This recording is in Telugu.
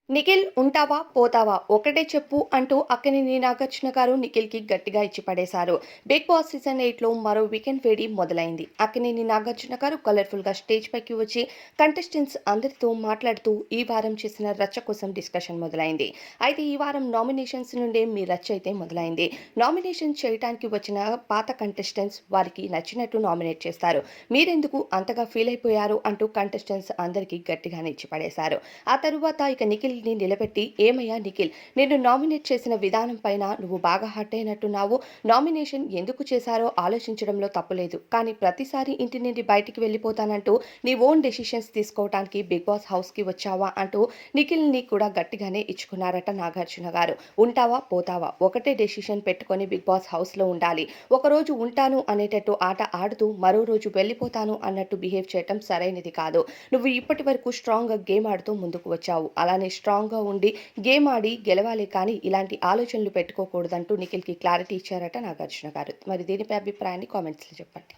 నిఖిల్ ఉంటావా పోతావా ఒకటే చెప్పు అంటూ అక్కినేని నాగార్జున గారు నిఖిల్కి గట్టిగా ఇచ్చి పడేశారు. బిగ్ బాస్ సీజన్ 8లో మరో వీకెండ్ వేడి మొదలైంది. అక్కినేని నాగార్జున గారు కలర్ఫుల్ గా స్టేజ్ పైకి వచ్చి కంటెస్టెంట్స్ అందరితో మాట్లాడుతూ ఈ వారం చేసిన రచ్చ కోసం డిస్కషన్ మొదలైంది. అయితే ఈ వారం నామినేషన్స్ నుండే మీ రచ్చ అయితే మొదలైంది. నామినేషన్ చేయడానికి వచ్చిన పాత కంటెస్టెంట్స్ వారికి నచ్చినట్టు నామినేట్ చేస్తారు. మీరెందుకు అంతగా ఫీల్ అయిపోయారు అంటూ కంటెస్టెంట్స్ అందరికీ గట్టిగానే ఇచ్చి పడేశారు. ఆ తరువాత ఇక నిఖిల్ ని నిలబెట్టి ఏమయ్యా నిఖిల్, నిన్ను నామినేట్ చేసిన విధానం పైన నువ్వు బాగా హర్ట్ అయినట్టున్నావు. నామినేషన్ ఎందుకు చేశారో ఆలోచించడంలో తప్పులేదు, కానీ ప్రతిసారి ఇంటి నుండి బయటికి వెళ్ళిపోతానంటూ నీ ఓన్ డెసిషన్స్ తీసుకోవడానికి బిగ్ బాస్ హౌస్ కి వచ్చావా అంటూ నిఖిల్ ని కూడా గట్టిగానే ఇచ్చుకున్నారట నాగార్జున గారు. ఉంటావా పోతావా ఒకటే డెసిషన్ పెట్టుకొని బిగ్ బాస్ హౌస్ లో ఉండాలి. ఒకరోజు ఉంటాను అనేటట్టు ఆట ఆడుతూ మరో రోజు వెళ్ళిపోతాను అన్నట్టు బిహేవ్ చేయటం సరైనది కాదు. నువ్వు ఇప్పటి వరకు స్ట్రాంగ్ గా గేమ్ ఆడుతూ ముందుకు వచ్చావు. అలానే స్ట్రాంగ్‌గా ఉండి గేమ్ ఆడి గెలవాలి, కానీ ఇలాంటి ఆలోచనలు పెట్టుకోకూడదంటూ నిఖిల్‌కి క్లారిటీ ఇచ్చారట నాగార్జున గారు. మరి దీనిపై అభిప్రాయాన్ని కామెంట్స్‌లో చెప్పండి.